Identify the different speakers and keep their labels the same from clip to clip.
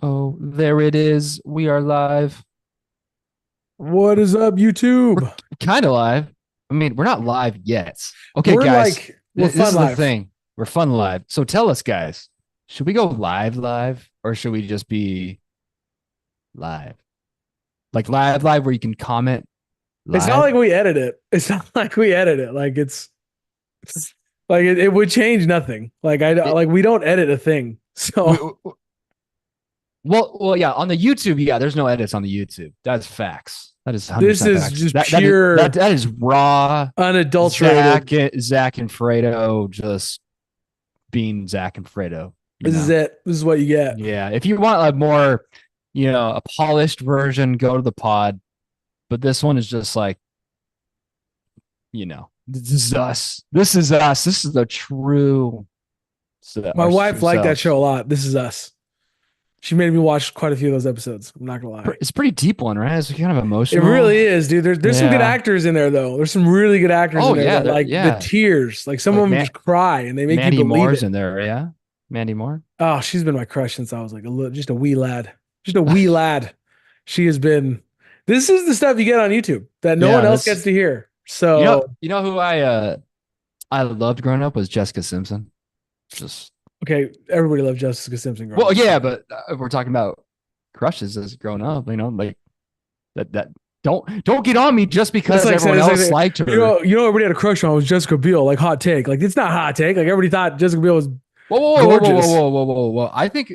Speaker 1: Oh, there it is. We are live.
Speaker 2: What is up,
Speaker 1: We're
Speaker 2: YouTube?
Speaker 1: kind of live. I mean, we're not live yet. Okay,
Speaker 2: We're
Speaker 1: guys,
Speaker 2: like, we're
Speaker 1: this
Speaker 2: fun
Speaker 1: is the
Speaker 2: live.
Speaker 1: thing. We're fun live. So tell us, guys, should we go live, or should we just be live? Like live, where you can comment
Speaker 2: It's not
Speaker 1: live?
Speaker 2: like we edit it. It's not like we edit it. Like it's like it would change nothing.
Speaker 1: It,
Speaker 2: We don't edit a thing.
Speaker 1: we,
Speaker 2: So
Speaker 1: yeah. On the YouTube, yeah, there's no edits on the YouTube. That's facts. That is
Speaker 2: this
Speaker 1: 100%
Speaker 2: is
Speaker 1: facts.
Speaker 2: just
Speaker 1: That is
Speaker 2: pure
Speaker 1: that is raw.
Speaker 2: unadulterated.
Speaker 1: Zach and Fredo just being Zach and Fredo. You
Speaker 2: This is
Speaker 1: know.
Speaker 2: it. This is what you get.
Speaker 1: Yeah, if you want a more, a polished version, go to the pod. But this one is just like, this is us. This is us. This is the true
Speaker 2: My
Speaker 1: our
Speaker 2: wife
Speaker 1: true
Speaker 2: liked that
Speaker 1: selves.
Speaker 2: show a lot. This is us. She made me watch quite a few of those episodes. I'm not gonna lie.
Speaker 1: It's a pretty deep one, right? It's kind of
Speaker 2: It
Speaker 1: emotional.
Speaker 2: really is, dude. There's some good
Speaker 1: Yeah.
Speaker 2: actors in there though. There's some really good actors
Speaker 1: Oh
Speaker 2: in there
Speaker 1: yeah,
Speaker 2: that like the
Speaker 1: yeah.
Speaker 2: tears. Like some of
Speaker 1: Like
Speaker 2: them just cry and they make you
Speaker 1: Mandy
Speaker 2: believe
Speaker 1: Moore's
Speaker 2: it.
Speaker 1: in there, yeah. Mandy Moore.
Speaker 2: Oh, she's been my crush since I was like just a wee lad. Just a wee lad. She has been. This is the stuff you get on YouTube that no one
Speaker 1: Yeah,
Speaker 2: else
Speaker 1: this
Speaker 2: gets to hear.
Speaker 1: you know
Speaker 2: So,
Speaker 1: you know who I loved growing up was Jessica Simpson. Just
Speaker 2: okay, everybody loved Jessica Simpson growing
Speaker 1: well,
Speaker 2: up.
Speaker 1: yeah, but we're talking about crushes as growing up, like that don't get on me just
Speaker 2: That's
Speaker 1: because
Speaker 2: like saying,
Speaker 1: everyone else liked her.
Speaker 2: everybody had a crush on was Jessica Biel. Like hot take. Like it's not hot take. Like everybody thought Jessica Biel was
Speaker 1: Whoa, whoa, whoa, whoa, whoa,
Speaker 2: gorgeous.
Speaker 1: whoa, whoa, whoa, whoa. I think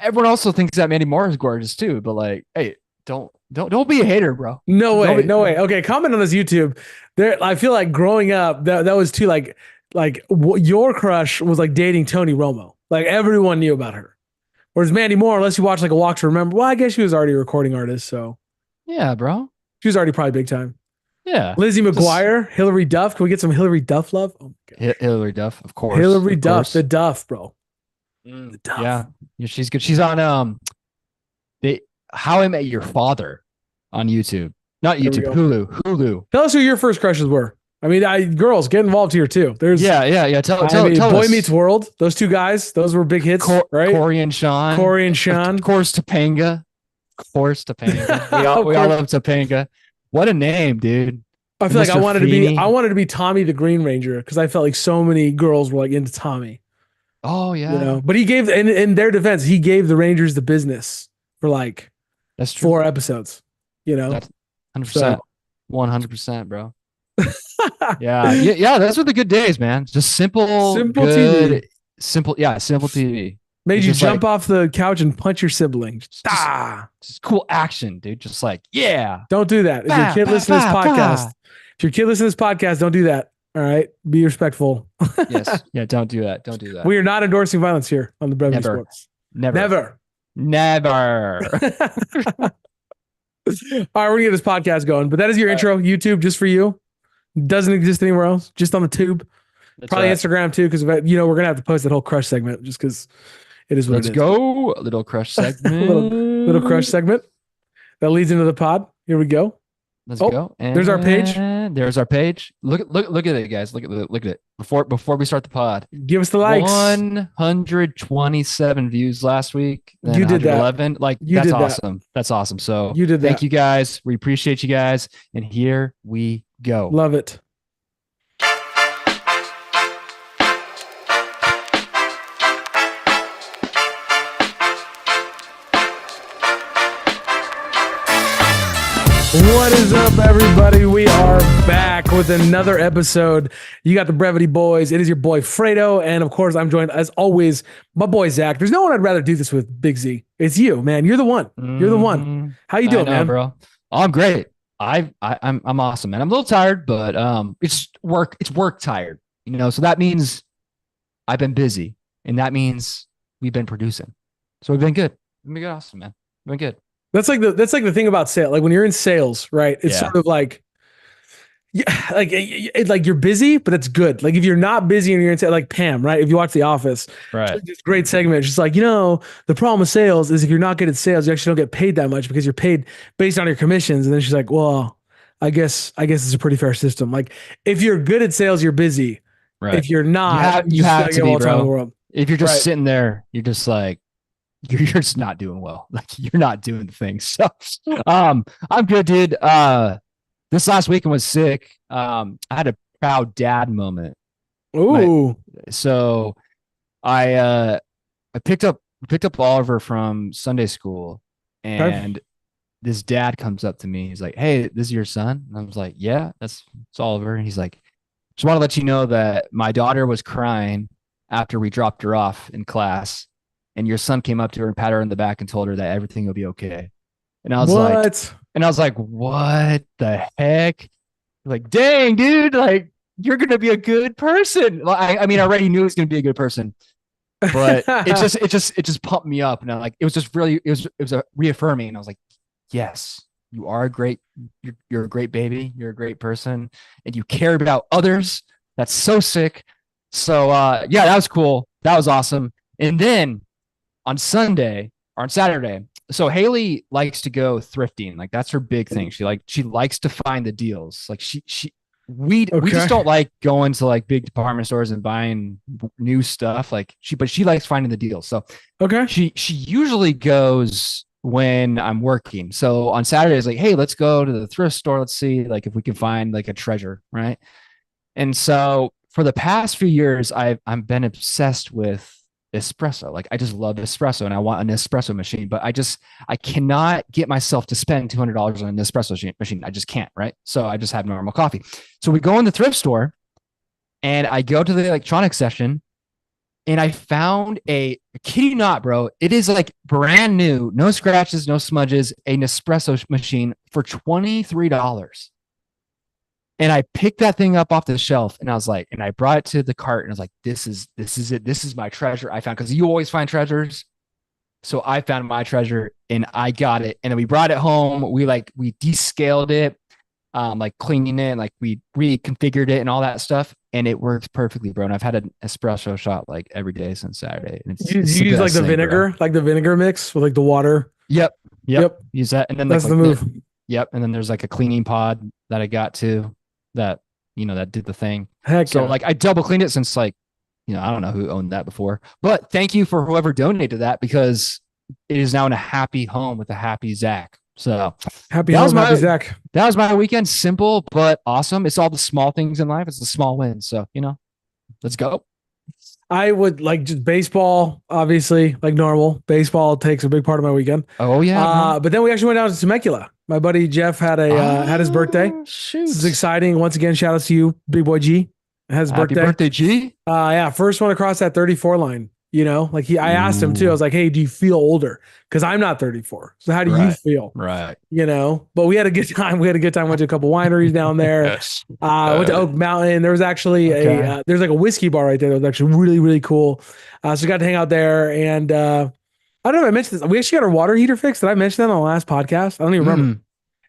Speaker 1: everyone also thinks that Mandy Moore is gorgeous too, but like, hey, don't be a hater, bro.
Speaker 2: No
Speaker 1: Don't
Speaker 2: way,
Speaker 1: be
Speaker 2: no way. Okay, comment on this YouTube. There, I feel like growing up, that was too your crush was like dating Tony Romo. Like everyone knew about her. Whereas Mandy Moore, unless you watch like a Walk to Remember, well, I guess she was already a recording artist, so
Speaker 1: yeah, bro.
Speaker 2: she was already probably big time.
Speaker 1: Yeah.
Speaker 2: Lizzie
Speaker 1: Just
Speaker 2: McGuire, Hillary Duff. Can we get some Hillary Duff love? Oh my gosh,
Speaker 1: Hillary Duff, of course.
Speaker 2: Hillary
Speaker 1: Of
Speaker 2: Duff, the
Speaker 1: course.
Speaker 2: Duff, bro, the
Speaker 1: Yeah.
Speaker 2: Duff.
Speaker 1: Yeah, she's good. She's on they How I Met Your Father on YouTube. Not
Speaker 2: There we
Speaker 1: YouTube,
Speaker 2: go.
Speaker 1: Hulu.
Speaker 2: Tell us who your first crushes were. I mean, girls get involved here too. There's,
Speaker 1: Yeah. Tell
Speaker 2: I mean,
Speaker 1: tell
Speaker 2: Boy Meets
Speaker 1: us.
Speaker 2: World. Those two guys, those were big hits, right?
Speaker 1: Corey and Sean.
Speaker 2: Corey and
Speaker 1: Of
Speaker 2: Sean.
Speaker 1: course, Topanga. Of course, Topanga. We all
Speaker 2: Of
Speaker 1: we all
Speaker 2: course.
Speaker 1: love Topanga. What a name, dude.
Speaker 2: I feel like
Speaker 1: Mr.
Speaker 2: I
Speaker 1: Feeney.
Speaker 2: wanted to be Tommy the Green Ranger because I felt like so many girls were like into Tommy,
Speaker 1: Oh
Speaker 2: you
Speaker 1: yeah,
Speaker 2: know. But he gave, in their defense, he gave the Rangers the business for like
Speaker 1: that's true.
Speaker 2: 4 episodes, you know.
Speaker 1: That's 100%,
Speaker 2: So
Speaker 1: 100%, bro. Yeah. Those were the good days, man. Just simple,
Speaker 2: simple TV
Speaker 1: good, simple. Yeah, simple TV.
Speaker 2: made
Speaker 1: It's
Speaker 2: you
Speaker 1: just like
Speaker 2: jump off the couch and punch your sibling.
Speaker 1: just
Speaker 2: Ah,
Speaker 1: just cool action, dude. Just like yeah,
Speaker 2: don't do that. If your
Speaker 1: bah,
Speaker 2: kid
Speaker 1: bah,
Speaker 2: listens to this
Speaker 1: bah,
Speaker 2: podcast,
Speaker 1: bah.
Speaker 2: if your kid listens to this podcast, don't do that. All right, be respectful.
Speaker 1: Yes, yeah. Don't do that. Don't do that.
Speaker 2: We are not endorsing violence here on the Brevity
Speaker 1: Never,
Speaker 2: Sports.
Speaker 1: never,
Speaker 2: Never.
Speaker 1: never.
Speaker 2: All right, we're gonna get this podcast going. But that is your
Speaker 1: All right,
Speaker 2: intro, YouTube, just for you. Doesn't exist anywhere else, just on the tube.
Speaker 1: that's
Speaker 2: Probably
Speaker 1: right.
Speaker 2: Instagram too, because we're gonna have to post that whole crush segment just because it is what
Speaker 1: Let's
Speaker 2: it is.
Speaker 1: go. A little crush
Speaker 2: Little crush
Speaker 1: segment.
Speaker 2: segment that leads into the pod. Here we go.
Speaker 1: Let's
Speaker 2: Oh,
Speaker 1: go.
Speaker 2: there's our page.
Speaker 1: And there's our page. Look at it, guys. Look at it. Before we start the pod.
Speaker 2: Give us the likes.
Speaker 1: 127 views last week. Then
Speaker 2: You did that.
Speaker 1: 111. Like
Speaker 2: You
Speaker 1: that's
Speaker 2: did that.
Speaker 1: awesome. That's awesome. So
Speaker 2: You did
Speaker 1: thank
Speaker 2: that.
Speaker 1: you guys. We appreciate you guys. And here we go.
Speaker 2: Love it. What is up, everybody? We are back with another episode. You got the Brevity Boys. It is your boy Fredo, and of course, I'm joined as always my boy Zach. There's no one I'd rather do this with, Big Z. It's you, man. You're the one. You're the one. How you
Speaker 1: I
Speaker 2: doing,
Speaker 1: know,
Speaker 2: man?
Speaker 1: bro. Oh, I'm great. I'm awesome, man. I'm a little tired, but it's work tired. So that means I've been busy, and that means we've been producing. So we've been good. We've been good, awesome, man. We've been good.
Speaker 2: That's like the thing about sales. Like when you're in sales, right? It's
Speaker 1: Yeah.
Speaker 2: sort of like, yeah, like you're busy, but it's good. Like if you're not busy and you're in sales, like Pam, right? If you watch The Office,
Speaker 1: Right.
Speaker 2: this great segment. She's like, the problem with sales is if you're not good at sales, you actually don't get paid that much because you're paid based on your commissions. And then she's like, well, I guess it's a pretty fair system. Like if you're good at sales, you're busy.
Speaker 1: Right.
Speaker 2: If you're not,
Speaker 1: You have
Speaker 2: just
Speaker 1: to
Speaker 2: get
Speaker 1: be,
Speaker 2: all the time in the
Speaker 1: bro.
Speaker 2: world.
Speaker 1: If you're just
Speaker 2: Right.
Speaker 1: sitting there, you're just like, you're just not doing well. Like you're not doing the thing. So I'm good, dude. This last weekend was sick. I had a proud dad moment. My
Speaker 2: Ooh.
Speaker 1: so I picked up Oliver from Sunday school,
Speaker 2: Okay.
Speaker 1: and this dad comes up to me. He's like, "Hey, this is your son?" And I was like, "Yeah, it's Oliver." And he's like, "Just want to let you know that my daughter was crying after we dropped her off in class, and your son came up to her and patted her in the back and told her that everything will be okay." And I was like,
Speaker 2: What?
Speaker 1: "What the heck?" Like, dang, dude, like you're gonna be a good person. Well, I mean, I already knew he was gonna be a good person, but it just pumped me up, and I like it was just really it was a reaffirming, and I was like, yes, you are a great, you're a great baby, you're a great person, and you care about others. That's so sick. So yeah, that was cool. That was awesome. And then on Sunday or on Saturday, so Haley likes to go thrifting. Like that's her big thing. She likes to find the deals. Like we just
Speaker 2: Okay.
Speaker 1: don't like going to like big department stores and buying new stuff. Like she likes finding the deals. So
Speaker 2: Okay.
Speaker 1: she usually goes when I'm working. So on Saturdays, like, hey, let's go to the thrift store. Let's see like if we can find like a treasure, right? And so for the past few years, I've been obsessed with espresso. Like I just love espresso and I want an espresso machine, but I cannot get myself to spend $200 on an espresso machine. I just can't, right? So I just have normal coffee. So we go in the thrift store and I go to the electronics section and I found I kid you not, bro. It is like brand new, no scratches, no smudges, a Nespresso machine for $23. And I picked that thing up off the shelf and I was like, and I brought it to the cart and I was like, this is it. This is my treasure I found. Cause you always find treasures. So I found my treasure and I got it. And then we brought it home. We descaled it, like cleaning it, like we reconfigured it and all that stuff. And it works perfectly, bro. And I've had an espresso shot like every day since Saturday. And
Speaker 2: You,
Speaker 1: it's
Speaker 2: you
Speaker 1: the
Speaker 2: use
Speaker 1: best thing, bro.
Speaker 2: like the vinegar mix with like the water.
Speaker 1: Yep. Yep.
Speaker 2: Yep.
Speaker 1: Use that. And then
Speaker 2: That's the move.
Speaker 1: yep. And then there's like a cleaning pod that I got too that, that did the thing.
Speaker 2: Heck
Speaker 1: So
Speaker 2: yeah.
Speaker 1: like I double cleaned it since like, I don't know who owned that before, but thank you for whoever donated that because it is now in a happy home with a happy Zach. So
Speaker 2: Happy
Speaker 1: that was
Speaker 2: home, happy
Speaker 1: my,
Speaker 2: Zach.
Speaker 1: that was my weekend. Simple, but awesome. It's all the small things in life. It's the small wins. So, let's go.
Speaker 2: I would like just baseball, obviously, like normal. Baseball takes a big part of my weekend.
Speaker 1: Oh yeah, bro.
Speaker 2: But then we actually went down to Temecula. My buddy Jeff had his birthday. This is
Speaker 1: Shoot.
Speaker 2: exciting. Once again, shout out to you, big boy G. Has his
Speaker 1: Happy
Speaker 2: birthday.
Speaker 1: birthday, G.
Speaker 2: Yeah, first one across that 34 line. I asked him too. I
Speaker 1: Ooh,
Speaker 2: was like, "Hey, do you feel older? Because I'm not 34. So how do you
Speaker 1: right.
Speaker 2: feel?"
Speaker 1: Right.
Speaker 2: But we had a good time. We had a good time. Went to a couple wineries down there.
Speaker 1: Yes.
Speaker 2: Went to Oak Mountain. There was actually
Speaker 1: Okay.
Speaker 2: there's like a whiskey bar right there. That was actually really, really cool. So we got to hang out there. And I don't know if I mentioned this. We actually got our water heater fixed. Did I mention that on the last podcast? I don't even remember.
Speaker 1: Mm,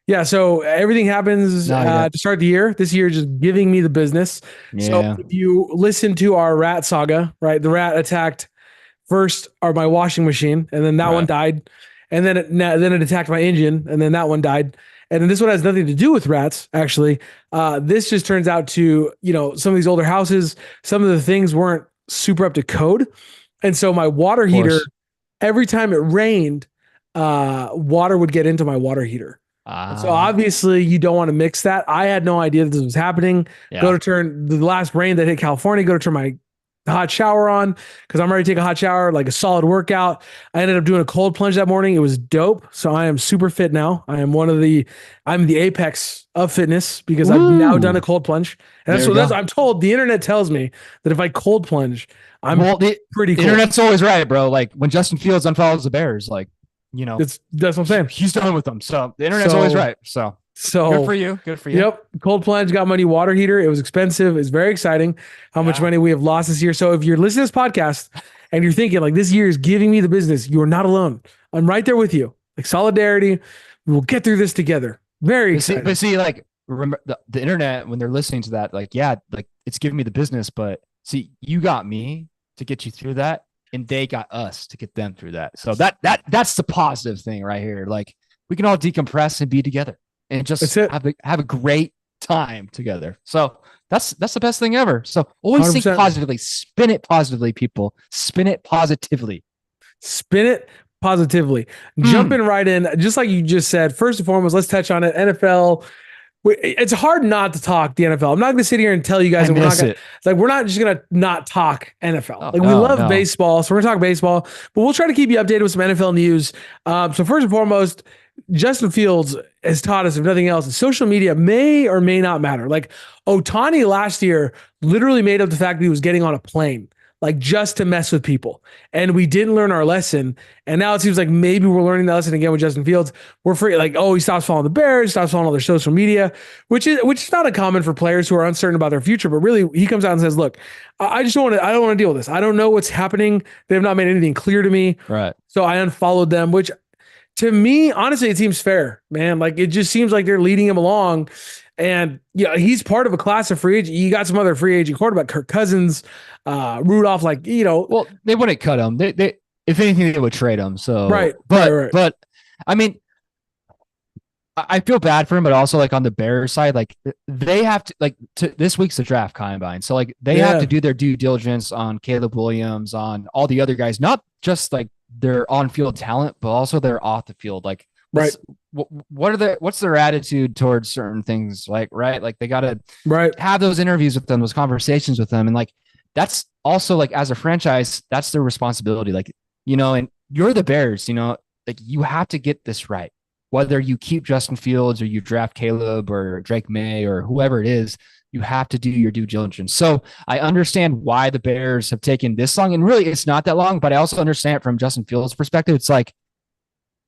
Speaker 2: Yeah, so everything happens
Speaker 1: not yet.
Speaker 2: to start the year. This year, just giving me the business. So
Speaker 1: Yeah.
Speaker 2: if you listen to our rat saga, right? The rat attacked first my washing machine, and then that one
Speaker 1: Right.
Speaker 2: died, and then it attacked my engine, and then that one died. And then this one has nothing to do with rats, actually. This just turns out to some of these older houses, some of the things weren't super up to code, and so my water
Speaker 1: Of
Speaker 2: heater,
Speaker 1: course.
Speaker 2: every time it rained, water would get into my water heater. And so
Speaker 1: Ah.
Speaker 2: obviously you don't want to mix that. I had no idea that this was happening. Go
Speaker 1: Yeah.
Speaker 2: to turn the last rain that hit California, go to turn my hot shower on because I'm ready to take a hot shower, like a solid workout. I ended up doing a cold plunge that morning. It was dope. So I am super fit now. I'm the apex of fitness because I've now done a
Speaker 1: Woo.
Speaker 2: cold plunge. And
Speaker 1: There we go.
Speaker 2: I'm told the internet tells me that if I cold plunge, I'm
Speaker 1: Well,
Speaker 2: pretty
Speaker 1: the
Speaker 2: cool.
Speaker 1: internet's always right, bro. Like when Justin Fields unfollows the Bears, like,
Speaker 2: That's what I'm saying.
Speaker 1: he's done with them. So the internet's always right. So good for
Speaker 2: So
Speaker 1: you. Good for you.
Speaker 2: yep. Cold plunge got my new water heater. It was expensive. It's very exciting how much
Speaker 1: Yeah.
Speaker 2: money we have lost this year. So if you're listening to this podcast and you're thinking like this year is giving me the business, you are not alone. I'm right there with you. Like solidarity. We will get through this together. Very exciting.
Speaker 1: But see, like, remember the internet when they're listening to that, like, yeah, like it's giving me the business, but see, you got me to get you through that, and they got us to get them through that. So that's the positive thing right here. Like we can all decompress and be together and
Speaker 2: That's
Speaker 1: just
Speaker 2: it.
Speaker 1: have a great time together. So that's the best thing ever. So always think
Speaker 2: 100%.
Speaker 1: positively, spin it positively, people. Spin it positively.
Speaker 2: Spin it positively.
Speaker 1: Hmm.
Speaker 2: Jumping right in, just like you just said, first and foremost, let's touch on it. NFL. It's hard not to talk the NFL. I'm not going to sit here and tell you guys
Speaker 1: I
Speaker 2: that we're not
Speaker 1: miss
Speaker 2: going to,
Speaker 1: it.
Speaker 2: like, we're not just going to not talk NFL.
Speaker 1: Oh
Speaker 2: Like, we
Speaker 1: no,
Speaker 2: love
Speaker 1: no.
Speaker 2: baseball, so we're going to talk baseball, but we'll try to keep you updated with some NFL news. So, first and foremost, Justin Fields has taught us, if nothing else, social media may or may not matter. Like, Otani last year literally made up the fact that he was getting on a plane, like, just to mess with people. And we didn't learn our lesson. And now it seems like maybe we're learning the lesson again with Justin Fields. We're free, like, oh, he stops following the Bears, stops following all their social media, which is not uncommon for players who are uncertain about their future. But really, he comes out and says, "Look, I don't want to deal with this. I don't know what's happening. They have not made anything clear to me,
Speaker 1: Right.
Speaker 2: so I unfollowed them." Which, to me, honestly, it seems fair, man. Like, it just seems like they're leading him along. And yeah, he's part of a class of free agent. You got some other free agent quarterback, Kirk Cousins, Rudolph, like,
Speaker 1: Well, they wouldn't cut him. They if anything, they would trade him.
Speaker 2: right,
Speaker 1: So,
Speaker 2: right,
Speaker 1: but
Speaker 2: right,
Speaker 1: but I mean, I feel bad for him, but also like on the Bears side, like they have to this week's the draft combine, so like they have to
Speaker 2: yeah,
Speaker 1: do their due diligence on Caleb Williams, on all the other guys, not just like their on-field talent, but also their off the field. Like,
Speaker 2: right,
Speaker 1: what's their attitude towards certain things? Like, right, like they got to
Speaker 2: right,
Speaker 1: have those interviews with them, those conversations with them, and like that's also like as a franchise, that's their responsibility. Like, and you're the Bears, like you have to get this right. Whether you keep Justin Fields or you draft Caleb or Drake May or whoever it is, you have to do your due diligence. So I understand why the Bears have taken this long, and really it's not that long. But I also understand from Justin Fields' perspective. It's like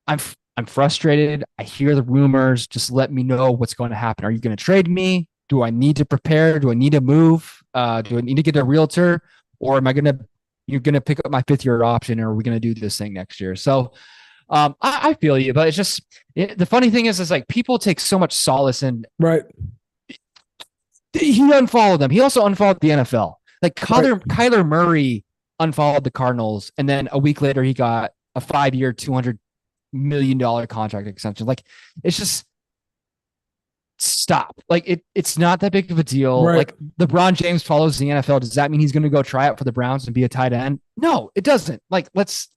Speaker 1: I'm I'm frustrated. I hear the rumors. Just let me know what's going to happen. Are you going to trade me? Do I need to prepare? Do I need to move? Do I need to get a realtor? Or am I going to, you're going to pick up my 5th year option, or are we going to do this thing next year? So I feel you, but it's just, the funny thing is like people take so much solace in,
Speaker 2: right,
Speaker 1: he unfollowed them. He also unfollowed the NFL. Like
Speaker 2: right,
Speaker 1: Kyler Murray unfollowed the Cardinals, and then a week later he got a 5-year, $200 million contract extension. Like, it's just, stop. Like, it's not that big of a deal.
Speaker 2: right,
Speaker 1: Like, LeBron James follows the NFL. Does that mean he's going to go try out for the Browns and be a tight end? No, it doesn't. Like, let's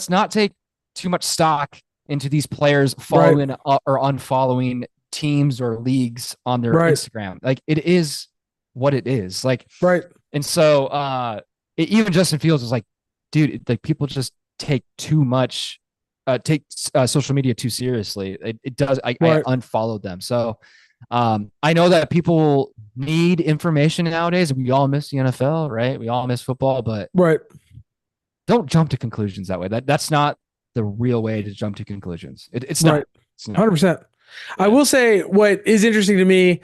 Speaker 1: not take too much stock into these players
Speaker 2: right,
Speaker 1: following or unfollowing teams or leagues on their
Speaker 2: right,
Speaker 1: Instagram. Like, it is what it is. Like,
Speaker 2: right,
Speaker 1: and so even Justin Fields was like, dude, like people just take too much, take social media too seriously. It does. I
Speaker 2: right,
Speaker 1: unfollowed them. So I know that people need information nowadays. We all miss the NFL, right? We all miss football, but
Speaker 2: right.
Speaker 1: don't jump to conclusions that way. That's not the real way to jump to conclusions. It's
Speaker 2: Right.
Speaker 1: not. It's not.
Speaker 2: 100%. I
Speaker 1: Yeah.
Speaker 2: will say what is interesting to me,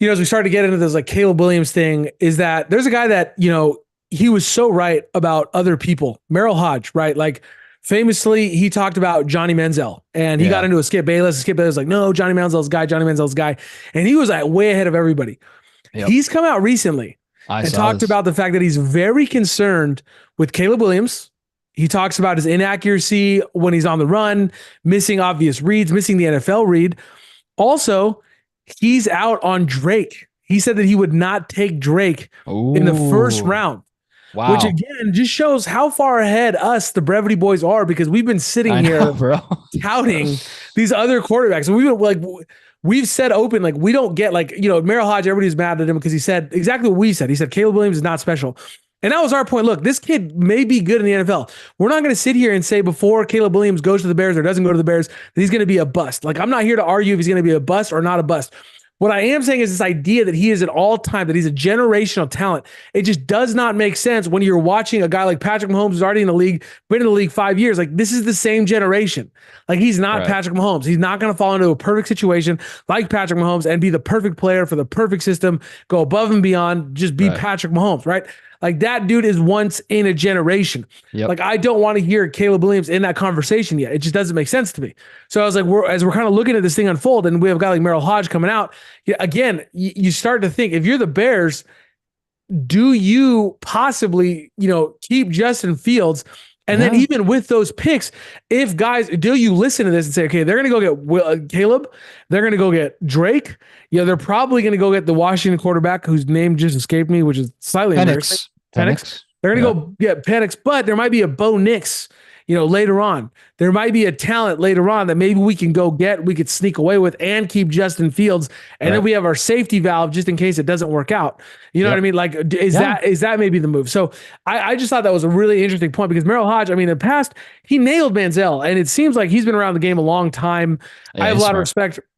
Speaker 2: as we start to get into this like Caleb Williams thing, is that there's a guy that, he was so right about other people. Merrill Hodge, right? Like, famously, he talked about Johnny Manziel, and he got
Speaker 1: Yeah.
Speaker 2: into a Skip Bayless. Skip Bayless was like, no, Johnny Manziel's guy, Johnny Manziel's guy. And he was like way ahead of everybody.
Speaker 1: Yep.
Speaker 2: He's come out recently
Speaker 1: I
Speaker 2: and
Speaker 1: saw
Speaker 2: talked
Speaker 1: this.
Speaker 2: about the fact that he's very concerned with Caleb Williams. He talks about his inaccuracy when he's on the run, missing obvious reads, missing the NFL read. Also, he's out on Drake. He said that he would not take Drake in the first
Speaker 1: Ooh.
Speaker 2: round, which
Speaker 1: Wow.
Speaker 2: again just shows how far ahead us, the Brevity boys, are, because we've been sitting
Speaker 1: I know,
Speaker 2: here
Speaker 1: bro.
Speaker 2: touting these other quarterbacks. And we've said open, like, we don't get, like, Merrill Hodge, everybody's mad at him because he said exactly what we said. He said Caleb Williams is not special. And that was our point. Look, this kid may be good in the NFL. We're not going to sit here and say before Caleb Williams goes to the Bears or doesn't go to the Bears that he's going to be a bust. Like, I'm not here to argue if he's going to be a bust or not a bust. What I am saying is this idea that he is an all-time, that he's a generational talent. It just does not make sense when you're watching a guy like Patrick Mahomes, who's already in the league, been in the league 5 years. Like, this is the same generation. Like, he's not
Speaker 1: Right.
Speaker 2: Patrick Mahomes. He's not going to fall into a perfect situation like Patrick Mahomes and be the perfect player for the perfect system, go above and beyond, just be
Speaker 1: Right.
Speaker 2: Patrick Mahomes, right? Like, that dude is once in a generation.
Speaker 1: Yep.
Speaker 2: Like, I don't want to hear Caleb Williams in that conversation yet. It just doesn't make sense to me. So I was like, as we're kind of looking at this thing unfold, and we have a guy like Merrill Hodge coming out, again, you start to think, if you're the Bears, do you possibly, keep Justin Fields? And then even with those picks, if guys, do you listen to this and say, okay, they're going to go get Caleb, they're going to go get Drake. They're probably going to go get the Washington quarterback whose name just escaped me, which is slightly embarrassing.
Speaker 1: Penix.
Speaker 2: They're going to go get Penix, but there might be a Bo Nix later on. There might be a talent later on that maybe we can go get, we could sneak away with and keep Justin Fields. And then
Speaker 1: Right.
Speaker 2: we have our safety valve just in case it doesn't work out. You know what I
Speaker 1: Yep.
Speaker 2: mean? Like,
Speaker 1: Yeah.
Speaker 2: is that maybe the move? So I just thought that was a really interesting point because Merrill Hodge, I mean, in the past, he nailed Manziel, and it seems like he's been around the game a long time. I
Speaker 1: Yeah,
Speaker 2: have a
Speaker 1: he's
Speaker 2: lot of
Speaker 1: smart.
Speaker 2: respect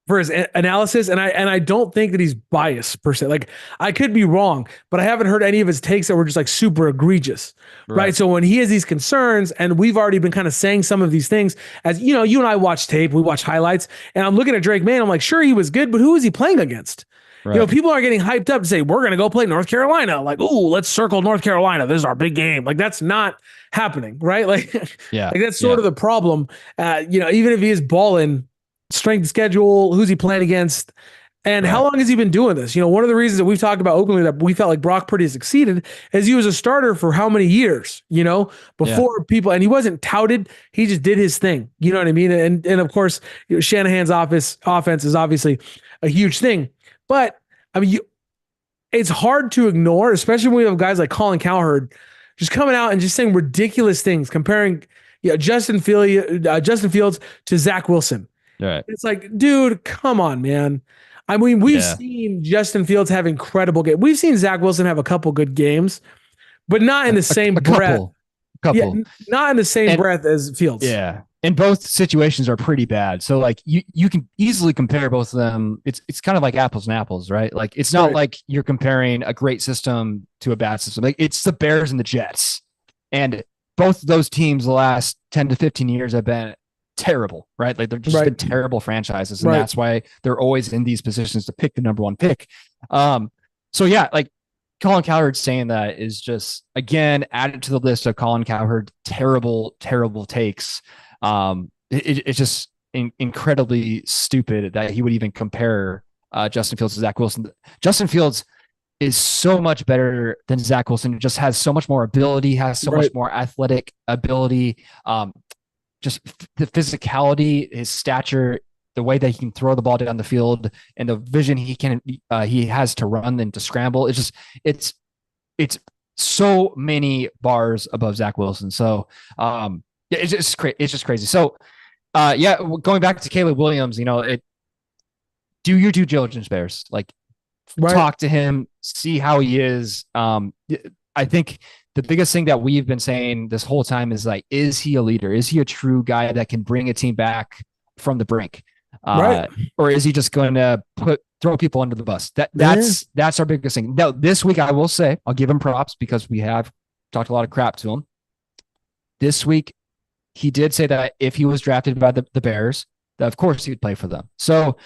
Speaker 2: for his analysis, and I don't think that he's biased per se. Like, I could be wrong, but I haven't heard any of his takes that were just like super egregious, right?
Speaker 1: Right.
Speaker 2: So when he has these concerns, and we've already been kind of saying some of these things, as you and I watch tape, we watch highlights, and I'm looking at Drake May, I'm like, sure, he was good, but who is he playing against?
Speaker 1: Right.
Speaker 2: People are getting hyped up to say we're going to go play North Carolina. Like, oh, let's circle North Carolina. This is our big game. Like, that's not happening, right? Like,
Speaker 1: Yeah.
Speaker 2: like that's
Speaker 1: Yeah.
Speaker 2: sort of the problem. Even if he is balling, strength schedule, who's he playing against, and how
Speaker 1: Right.
Speaker 2: long has he been doing this? One of the reasons that we've talked about openly that we felt like Brock Purdy succeeded is he was a starter for how many years,
Speaker 1: Yeah.
Speaker 2: before people, and he wasn't touted. He just did his thing. You know what I mean? And of course, Shanahan's offense is obviously a huge thing. But I mean, it's hard to ignore, especially when we have guys like Colin Cowherd just coming out and just saying ridiculous things, comparing Justin Fields to Zach Wilson.
Speaker 1: Right.
Speaker 2: It's like, dude, come on, man. I mean, we've
Speaker 1: Yeah.
Speaker 2: seen Justin Fields have incredible games. We've seen Zach Wilson have a couple good games, but not in the same
Speaker 1: A
Speaker 2: breath. Yeah,
Speaker 1: couple.
Speaker 2: not in the same
Speaker 1: And
Speaker 2: breath as Fields.
Speaker 1: yeah. And both situations are pretty bad. So like you can easily compare both of them. It's kind of like apples and apples, right? Like it's not
Speaker 2: Right.
Speaker 1: like you're comparing a great system to a bad system. Like it's the Bears and the Jets. And both of those teams the last 10 to 15 years have been terrible, right? Like they're just
Speaker 2: Right.
Speaker 1: been terrible franchises. And
Speaker 2: Right.
Speaker 1: that's why they're always in these positions to pick the number one pick. So yeah, like Colin Cowherd saying that is just again added to the list of Colin Cowherd terrible, terrible takes. It's just incredibly stupid that he would even compare Justin Fields to Zach Wilson. Justin Fields is so much better than Zach Wilson. Just has so much more ability, has so much more athletic ability. Just the physicality, his stature, the way that he can throw the ball down the field, and the vision he has to run and to scramble. It's so many bars above Zach Wilson. So it's just crazy. So going back to Caleb Williams, do your due diligence, Bears. Like talk to him, see how he is. I think the biggest thing that we've been saying this whole time is like, is he a leader? Is he a true guy that can bring a team back from the brink? Or is he just going to throw people under the bus? That's our biggest thing. Now, this week, I will say, I'll give him props because we have talked a lot of crap to him. This week, he did say that if he was drafted by the Bears, that of course he would play for them. So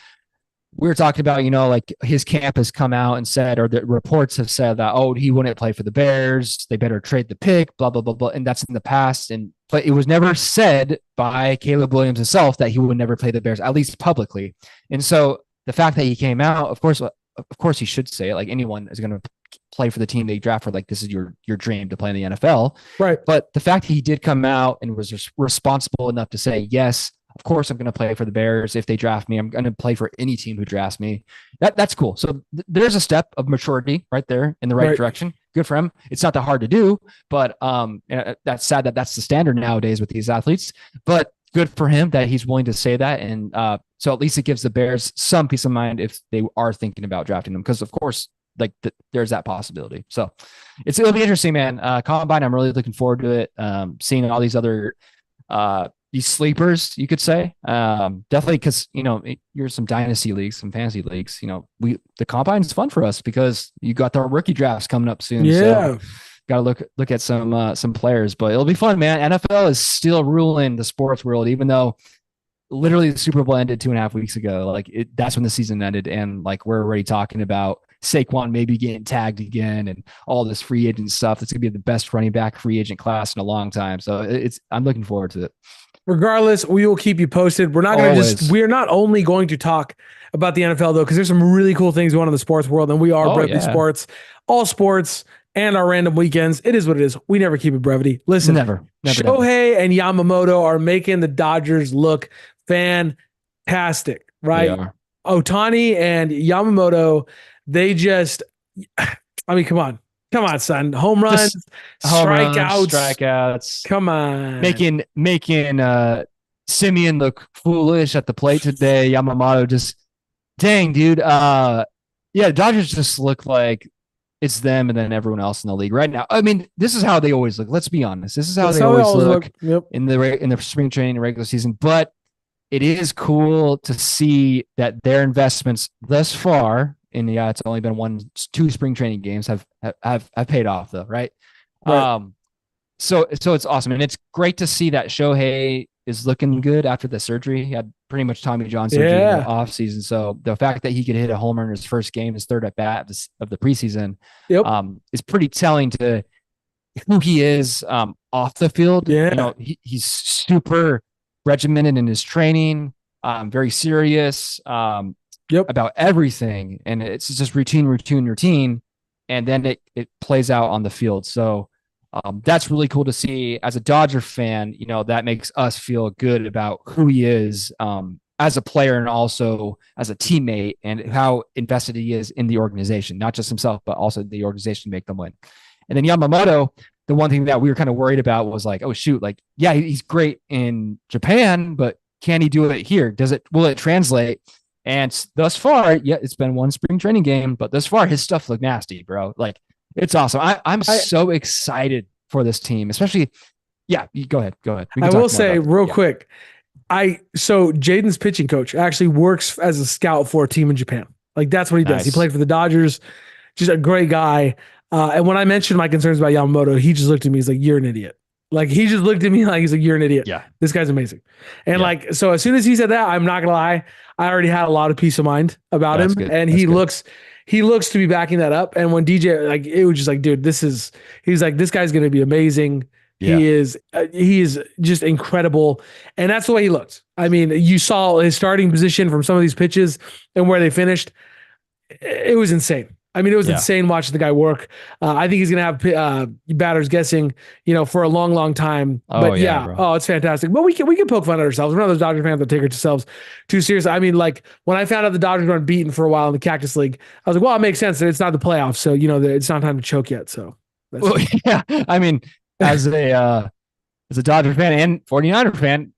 Speaker 1: we were talking about, like his camp has come out and said, or the reports have said that, oh, he wouldn't play for the Bears. They better trade the pick, blah, blah, blah, blah. And that's in the past. But it was never said by Caleb Williams himself that he would never play the Bears, at least publicly. And so the fact that he came out, of course he should say it. Like anyone is going to play for the team they draft for, like this is your dream to play in the NFL.
Speaker 2: Right.
Speaker 1: But the fact that he did come out and was responsible enough to say, yes, of course I'm going to play for the Bears. If they draft me, I'm going to play for any team who drafts me. That's cool. So there's a step of maturity right there in the right direction. Good for him. It's not that hard to do, but that's sad that that's the standard nowadays with these athletes, but good for him that he's willing to say that. And so at least it gives the Bears some peace of mind if they are thinking about drafting them. Cause of course, there's that possibility. So it'll be interesting, man. Combine, I'm really looking forward to it. Seeing all these other, these sleepers, you could say, definitely because you're some dynasty leagues, some fantasy leagues. The combine is fun for us because you got the rookie drafts coming up soon.
Speaker 2: Yeah,
Speaker 1: so got to look at some players, but it'll be fun, man. NFL is still ruling the sports world, even though literally the Super Bowl ended 2.5 weeks ago. Like that's when the season ended, and like we're already talking about Saquon maybe getting tagged again and all this free agent stuff. It's gonna be the best running back free agent class in a long time. So I'm looking forward to it.
Speaker 2: Regardless, we will keep you posted. We're not going to we're not only going to talk about the NFL though, because there's some really cool things going on in the sports world, and we are Brevity Sports, all sports, and our random weekends. It is what it is. We never keep it brevity. Listen,
Speaker 1: never.
Speaker 2: Shohei and Yamamoto are making the Dodgers look fantastic, right? Ohtani and Yamamoto, they just, I mean, come on. Come on, son. Home runs,
Speaker 1: Just home runs,
Speaker 2: strikeouts.
Speaker 1: strikeouts,
Speaker 2: Come on.
Speaker 1: making Simeon look foolish at the plate today. Yamamoto just dang, dude. Yeah, Dodgers just look like it's them and then everyone else in the league right now. I mean, this is how they always look. Let's be honest. This is how
Speaker 2: That's
Speaker 1: they
Speaker 2: how we
Speaker 1: always
Speaker 2: always look.
Speaker 1: look
Speaker 2: Yep.
Speaker 1: in the spring training and regular season. But it is cool to see that their investments thus far, and yeah, it's only been two spring training games have paid off though, right?
Speaker 2: Right.
Speaker 1: Um, so it's awesome, and it's great to see that Shohei is looking good after the surgery. He had pretty much Tommy John surgery in the
Speaker 2: Yeah.
Speaker 1: offseason. So the fact that he could hit a homer in his first game, his third at bat of the preseason,
Speaker 2: Yep.
Speaker 1: is pretty telling to who he is off the field. You
Speaker 2: Yeah.
Speaker 1: know, he's super regimented in his training, very serious
Speaker 2: Yep.
Speaker 1: about everything, and it's just routine, and then it plays out on the field. So that's really cool to see. As a Dodger fan, you know, that makes us feel good about who he is as a player and also as a teammate, and how invested he is in the organization, not just himself, but also the organization to make them win. And then Yamamoto, the one thing that we were kind of worried about was like, oh shoot, like, yeah, he's great in Japan, but can he do it here? Will it translate? And thus far, yeah, it's been one spring training game, but thus far his stuff looked nasty, bro. Like, it's awesome. I'm so excited for this team, especially. Yeah, go ahead. We
Speaker 2: I
Speaker 1: can
Speaker 2: will
Speaker 1: talk more
Speaker 2: say
Speaker 1: about that.
Speaker 2: real
Speaker 1: Yeah.
Speaker 2: quick, so Jaden's pitching coach actually works as a scout for a team in Japan. Like that's what he does. He
Speaker 1: Nice.
Speaker 2: played for the Dodgers. Just a great guy. And when I mentioned my concerns about Yamamoto, he just looked at me. He's like, "You're an idiot." Like he just looked at me like he's like, "You're an idiot."
Speaker 1: Yeah.
Speaker 2: This guy's amazing. And
Speaker 1: Yeah.
Speaker 2: like, so as soon as he said that, I'm not gonna lie, I already had a lot of peace of mind about
Speaker 1: That's
Speaker 2: him.
Speaker 1: good.
Speaker 2: And
Speaker 1: That's good.
Speaker 2: he looks to be backing that up. And when DJ, like, it was just like, dude, he's like, this guy's gonna be amazing.
Speaker 1: Yeah.
Speaker 2: He is just incredible, and that's the way he looked. I mean, you saw his starting position from some of these pitches and where they finished. It was insane. I mean, it was insane watching the guy work. I think he's going to have batters guessing, for a long, long time.
Speaker 1: Oh,
Speaker 2: But
Speaker 1: yeah, bro.
Speaker 2: it's fantastic. But we can poke fun at ourselves. We're not those Dodgers fans that take ourselves too seriously. I mean, like when I found out the Dodgers were unbeaten for a while in the Cactus League, I was like, well, it makes sense that it's not the playoffs, so it's not time to choke yet. So,
Speaker 1: Well, yeah. I mean, as a Dodger fan and 49er fan,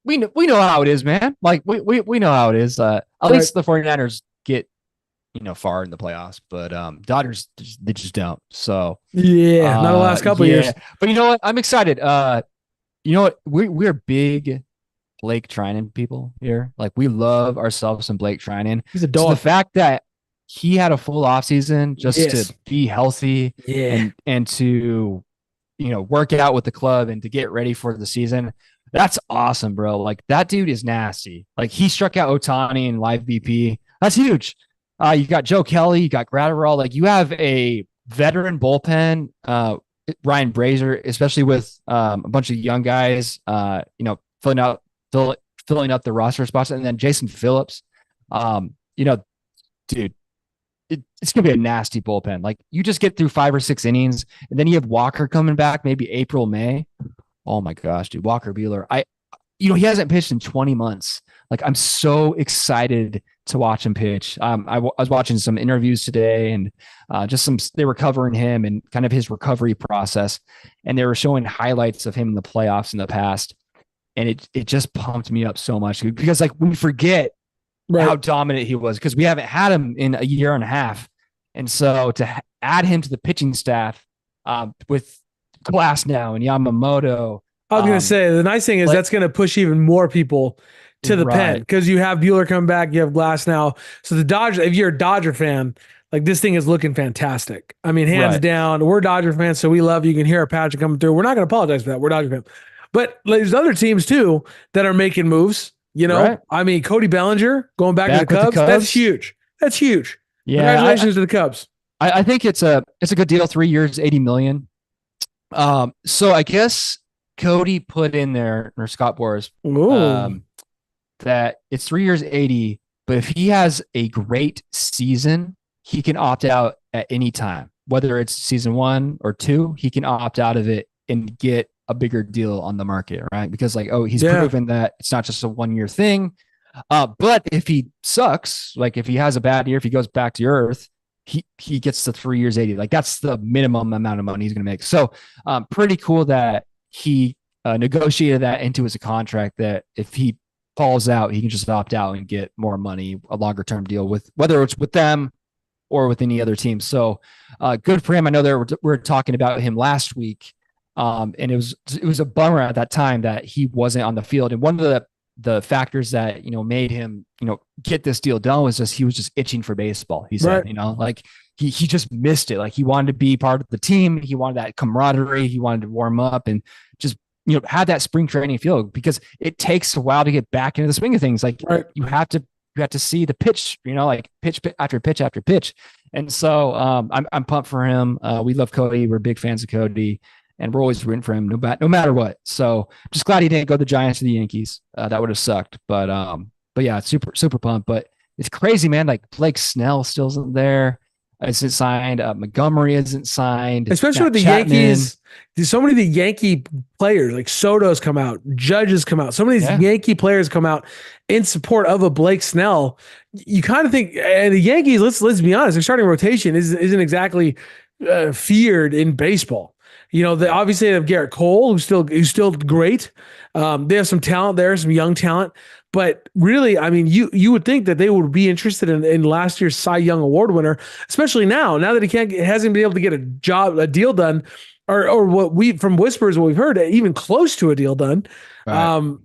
Speaker 1: we know how it is, man. Like we know how it is. At least the 49ers get far in the playoffs, but Dodgers they just don't. So
Speaker 2: yeah, not the last couple of years.
Speaker 1: But you know what? I'm excited. You know what? We're big Blake Trinan people here. Like we love ourselves some Blake Trinan.
Speaker 2: He's a dog.
Speaker 1: So the fact that he had a full offseason just to be healthy and to work out with the club and to get ready for the season. That's awesome, bro. Like that dude is nasty. Like he struck out Ohtani in live BP. That's huge. You got Joe Kelly, you got Gratterall. Like you have a veteran bullpen, Ryan Brazier, especially with a bunch of young guys, filling up the roster spots, and then Jason Phillips. Dude, it's gonna be a nasty bullpen. Like you just get through 5 or 6 innings, and then you have Walker coming back, maybe April, May. Oh my gosh, dude, Walker Buehler. He hasn't pitched in 20 months. Like I'm so excited to watch him pitch. I was watching some interviews today, and they were covering him and kind of his recovery process, and they were showing highlights of him in the playoffs in the past, and it just pumped me up so much because like we forget how dominant he was because we haven't had him in a year and a half, and so to add him to the pitching staff with Glass now and Yamamoto.
Speaker 2: I was going to say, the nice thing is that's going to push even more people to the pen because you have Buehler come back, you have Glass now. So the Dodgers, if you're a Dodger fan, like this thing is looking fantastic. I mean, hands down, we're Dodger fans, so we love you. You can hear our passion coming through. We're not going to apologize for that. We're Dodger fans. But there's other teams too that are making moves. I mean, Cody Bellinger going back to the Cubs. That's huge. That's huge. Yeah, congratulations to the Cubs.
Speaker 1: I think it's a good deal. 3 years, $80 million. So I guess Cody put in there, or Scott Boras, that it's 3 years, 80, but if he has a great season, he can opt out at any time, whether it's season 1 or 2, he can opt out of it and get a bigger deal on the market, right? Because he's proven that it's not just a 1 year thing. But if he sucks, like if he has a bad year, if he goes back to earth, he gets the 3 years 80. Like that's the minimum amount of money he's going to make. So pretty cool that he negotiated that into his contract that if he falls out, he can just opt out and get more money, a longer term deal with whether it's with them or with any other team. So good for him. I know we were talking about him last week, and it was a bummer at that time that he wasn't on the field. And one of the factors that made him get this deal done was just he was just itching for baseball. He said,
Speaker 2: Right.
Speaker 1: like he just missed it. Like he wanted to be part of the team. He wanted that camaraderie. He wanted to warm up and just have that spring training feel, because it takes a while to get back into the swing of things. Like
Speaker 2: Right.
Speaker 1: you have to see the pitch, like pitch after pitch after pitch. And so I'm pumped for him. We love Cody. We're big fans of Cody, and we're always rooting for him no matter what. So just glad he didn't go to the Giants or the Yankees. That would have sucked. But yeah, super pumped. But it's crazy, man. Like Blake Snell still isn't there. Isn't signed. Montgomery isn't signed.
Speaker 2: Especially with the
Speaker 1: Chapman.
Speaker 2: Yankees. So many of the Yankee players, like Soto's come out, Judges come out. So many of these Yankee players come out in support of a Blake Snell. You kind of think, and the Yankees, let's be honest, their starting rotation isn't exactly feared in baseball. They obviously have Garrett Cole, who's still great. They have some talent there, some young talent. But really, I mean, you would think that they would be interested in last year's Cy Young Award winner, especially now that he hasn't been able to get a deal done, or what we from whispers, what we've heard, even close to a deal done. Right.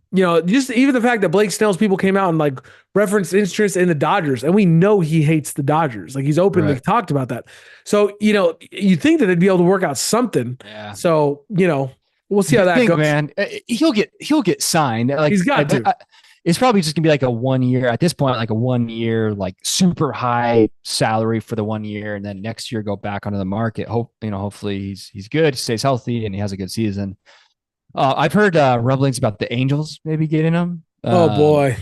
Speaker 2: Just even the fact that Blake Snell's people came out and like referenced interest in the Dodgers, and we know he hates the Dodgers. Like he's openly talked about that. So you think that they'd be able to work out something. Yeah. So we'll see how that goes.
Speaker 1: Man, he'll get signed. Like
Speaker 2: he's got to.
Speaker 1: It's probably just gonna be like a 1 year at this point, like a 1 year, like super high salary for the 1 year, and then next year go back onto the market. Hopefully he's good, stays healthy, and he has a good season. I've heard rumblings about the Angels maybe getting him.
Speaker 2: Oh boy.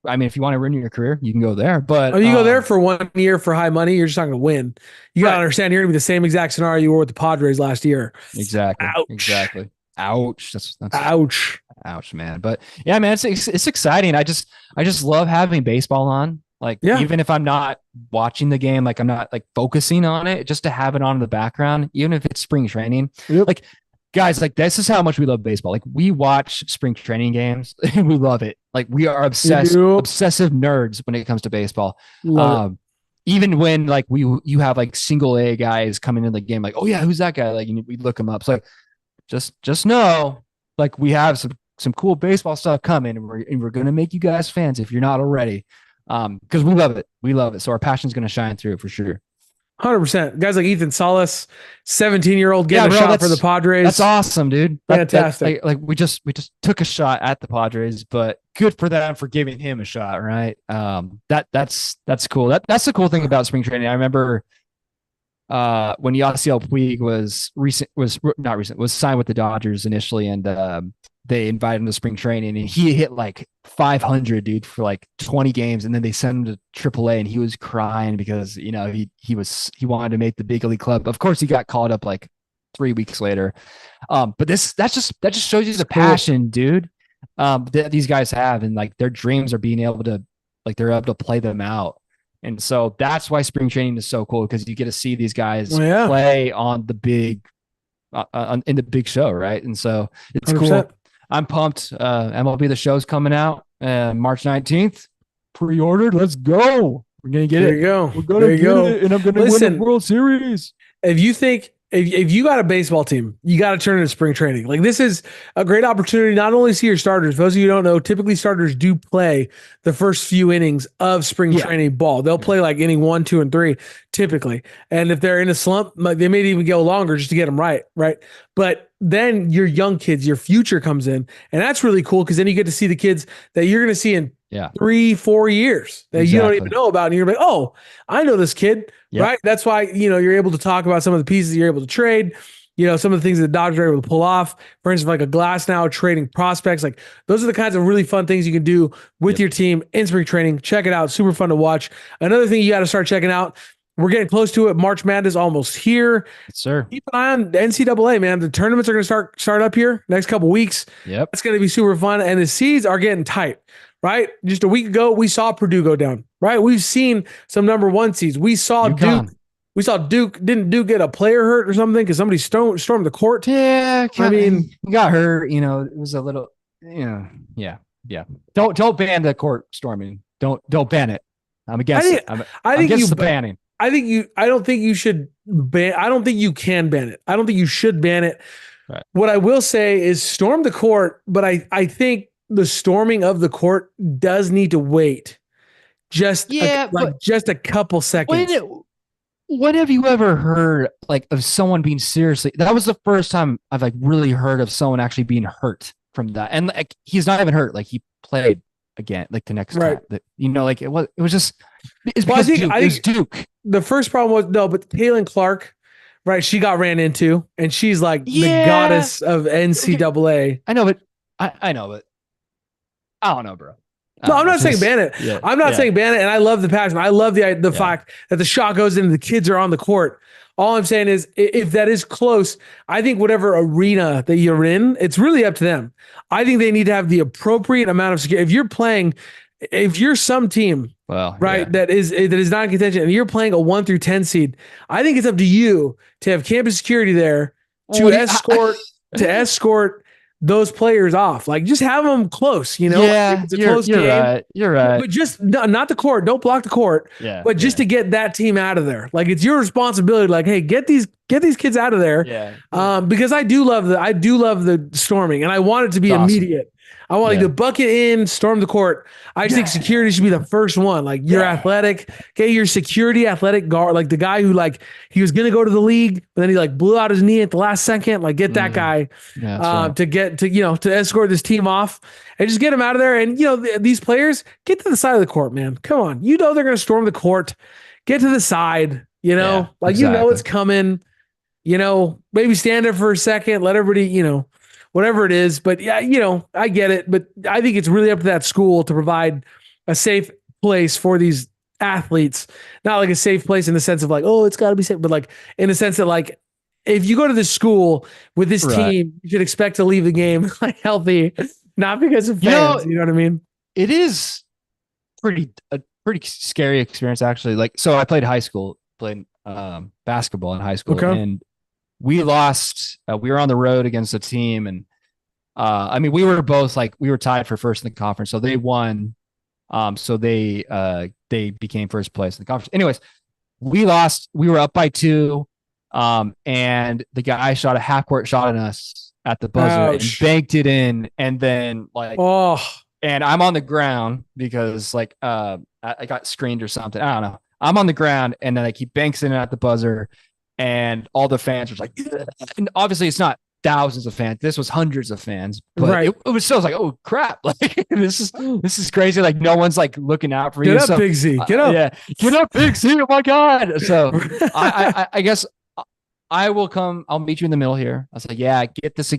Speaker 1: I mean, if you want to ruin your career, you can go there. But
Speaker 2: you go there for 1 year for high money, you're just not going to win. You got to understand, you're going to be the same exact scenario you were with the Padres last year.
Speaker 1: Exactly.
Speaker 2: Ouch.
Speaker 1: Exactly. Ouch. That's
Speaker 2: ouch.
Speaker 1: Ouch, man. But yeah, man, it's exciting. I just love having baseball on. Like, even if I'm not watching the game, like I'm not like focusing on it, just to have it on in the background, even if it's spring training.
Speaker 2: Yep.
Speaker 1: Like, guys, like this is how much we love baseball. Like we watch spring training games and we love it. Like we are obsessive nerds when it comes to baseball. Even when like you have like single A guys coming in the game, like, oh yeah, who's that guy? Like we look him up. So just know, like we have some cool baseball stuff coming, and we're gonna make you guys fans if you're not already. Because we love it. We love it. So our passion's gonna shine through it for sure.
Speaker 2: 100%. Guys like Ethan Salas, 17-year-old getting a shot for the Padres.
Speaker 1: That's awesome, dude.
Speaker 2: Fantastic.
Speaker 1: Like we just took a shot at the Padres, but good for them for giving him a shot, right? That's cool. That's the cool thing about spring training. I remember when Yasiel Puig was signed with the Dodgers initially, and they invited him to spring training, and he hit like 500, dude, for like 20 games, and then they sent him to AAA, and he was crying because he wanted to make the big league club. Of course, he got called up like 3 weeks later. But that just shows you the passion, dude, that these guys have, and like their dreams are being able to, like they're able to play them out. And so that's why spring training is so cool, because you get to see these guys play on the big, in the big show, right? And so it's 100%. Cool. I'm pumped. MLB The Show's coming out March 19th. Pre-ordered. Let's go. We're going to get it.
Speaker 2: There you go.
Speaker 1: We're going to get it, and I'm going to win the World Series.
Speaker 2: If you think, if you got a baseball team, you got to turn into spring training. Like this is a great opportunity, not only to see your starters. For those of you who don't know, typically starters do play the first few innings of spring training ball. They'll play like inning 1, 2, and 3 typically. And if they're in a slump, like they may even go longer just to get them right. But then your young kids, your future comes in, and that's really cool, because then you get to see the kids that you're going to see in 3-4 years that you don't even know about. And you're like, oh, I know this kid, right? That's why, you're able to talk about some of the pieces you're able to trade, some of the things that the Dodgers are able to pull off. For instance, like a Glass now trading prospects. Like those are the kinds of really fun things you can do with your team in spring training. Check it out. Super fun to watch. Another thing you got to start checking out, we're getting close to it. March Madness almost here.
Speaker 1: Yes, sir.
Speaker 2: Keep an eye on the NCAA, man. The tournaments are going to start up here next couple weeks.
Speaker 1: Yep.
Speaker 2: It's going to be super fun. And the seeds are getting tight, right? Just a week ago, we saw Purdue go down. right? We've seen some number one seeds. We saw Duke.
Speaker 1: UConn.
Speaker 2: We saw Duke. Didn't Duke get a player hurt or something because somebody stormed the court?
Speaker 1: Yeah,
Speaker 2: I mean,
Speaker 1: he got hurt. It was a little, yeah, yeah. Don't ban the court storming. Don't ban it. I'm
Speaker 2: I
Speaker 1: against
Speaker 2: think
Speaker 1: it. I'm
Speaker 2: I think
Speaker 1: against
Speaker 2: you
Speaker 1: the banning.
Speaker 2: I don't think you should ban. I don't think you can ban it. I don't think you should ban it.
Speaker 1: Right.
Speaker 2: What I will say is storm the court, but I think the storming of the court does need to wait
Speaker 1: Yeah, but
Speaker 2: just a couple seconds.
Speaker 1: what have you ever heard like of someone being seriously? That was the first time I've like really heard of someone actually being hurt from that, and like he's not even hurt. Like he played again, like the next
Speaker 2: Right.
Speaker 1: time. Like it was just it's
Speaker 2: Well,
Speaker 1: because Duke. It was Duke.
Speaker 2: the first problem was no, but Caitlin Clark, right? She got ran into, and she's like the
Speaker 1: Yeah,
Speaker 2: goddess of NCAA.
Speaker 1: I know, but I know, but I don't know, bro. I
Speaker 2: No,
Speaker 1: don't
Speaker 2: I'm
Speaker 1: know.
Speaker 2: not saying
Speaker 1: Just
Speaker 2: ban it.
Speaker 1: yeah,
Speaker 2: I'm not
Speaker 1: yeah,
Speaker 2: saying ban it, and I love the passion. I love the
Speaker 1: yeah.
Speaker 2: fact that the shot goes in and the kids are on the court. All I'm saying is, if that is close, I think whatever arena that you're in, it's really up to them. I think they need to have the appropriate amount of security. If you're some team,
Speaker 1: Well,
Speaker 2: right,
Speaker 1: yeah,
Speaker 2: that is not in contention, and you're playing a 1 through 10 seed, I think it's up to you to have campus security there to
Speaker 1: What do you-
Speaker 2: escort those players off. Like just have them close, like if
Speaker 1: yeah.
Speaker 2: it's a
Speaker 1: You're
Speaker 2: close
Speaker 1: you're
Speaker 2: game.
Speaker 1: right. You're right.
Speaker 2: But just not the court. Don't block the court.
Speaker 1: Yeah,
Speaker 2: But just
Speaker 1: yeah,
Speaker 2: to get that team out of there, like it's your responsibility. Like, hey, get these kids out of there.
Speaker 1: yeah.
Speaker 2: Because I do love the storming, and I want it to be
Speaker 1: It's awesome.
Speaker 2: immediate. I want like
Speaker 1: Yeah.
Speaker 2: the bucket in, storm the court. I just think security should be the first one. Like you're athletic, get your security athletic guard, like the guy who like he was gonna go to the league, but then he like blew out his knee at the last second. Like get that guy
Speaker 1: Yeah, that's right.
Speaker 2: to get to escort this team off and just get him out of there. And these players get to the side of the court, man. Come on, they're gonna storm the court. Get to the side.
Speaker 1: Yeah,
Speaker 2: It's coming. Maybe stand there for a second, let everybody, whatever it is. But yeah, I get it. But I think it's really up to that school to provide a safe place for these athletes. Not like a safe place in the sense of like, oh, it's got to be safe, but like in the sense that like, if you go to this school with this
Speaker 1: Right.
Speaker 2: team, you should expect to leave the game like healthy, not because of fans. You know what I mean?
Speaker 1: It is a pretty scary experience actually. Like, so I played basketball in high school,
Speaker 2: Okay.
Speaker 1: and we lost. We were on the road against a team, and I mean, we were both like we were tied for first in the conference, so they won. So they became first place in the conference. Anyways, we lost. We were up by 2, and the guy shot a half court shot on us at the buzzer and banked it in, and then like and I'm on the ground because like I got screened or something. I don't know. I'm on the ground, and then like he banks it in at the buzzer, and all the fans were like, "Yeah." And obviously it's not thousands of fans. This was hundreds of fans, but
Speaker 2: Right.
Speaker 1: it was still like, oh crap, like this is crazy. Like no one's like looking out for you.
Speaker 2: Get up, Big Z. Get up.
Speaker 1: Yeah, get up, Big Z. Oh my god. So I guess I will come. I'll meet you in the middle here. I was like, yeah,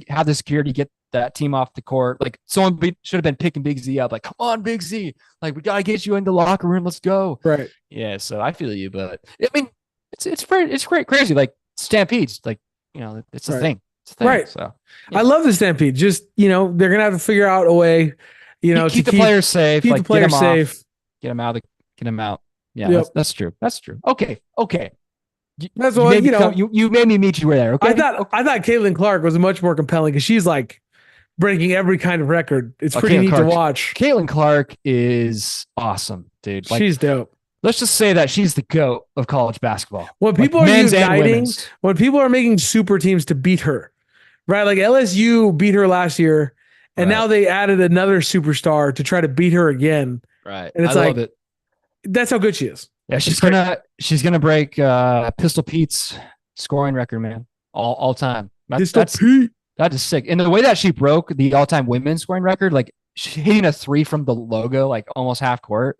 Speaker 1: have the security, get that team off the court. Like someone should have been picking Big Z up. Like, come on, Big Z. Like we gotta get you in the locker room. Let's go.
Speaker 2: Right.
Speaker 1: Yeah. So I feel you, but I mean, it's great, crazy. Like stampedes, like it's a thing. It's a thing.
Speaker 2: Right.
Speaker 1: So
Speaker 2: I love the stampede. Just they're gonna have to figure out a way,
Speaker 1: keep the players safe.
Speaker 2: Keep
Speaker 1: like,
Speaker 2: the players safe.
Speaker 1: Get them out. Get them out. Yeah,
Speaker 2: Yep.
Speaker 1: that's true. That's true. Okay.
Speaker 2: That's what
Speaker 1: you made me meet you there. Okay.
Speaker 2: I thought Caitlin Clark was much more compelling because she's like breaking every kind of record. It's pretty neat to watch.
Speaker 1: Caitlin Clark is awesome, dude. Like,
Speaker 2: she's dope.
Speaker 1: Let's just say that she's the GOAT of college basketball.
Speaker 2: When people are uniting, when people are making super teams to beat her, right? Like LSU beat her last year, and now they added another superstar to try to beat her again.
Speaker 1: Right.
Speaker 2: And it's that's how good she is.
Speaker 1: Yeah, she's gonna break Pistol Pete's scoring record, man. All time.
Speaker 2: Pistol Pete.
Speaker 1: That is sick. And the way that she broke the all-time women's scoring record, like she hitting a 3 from the logo, like almost half court.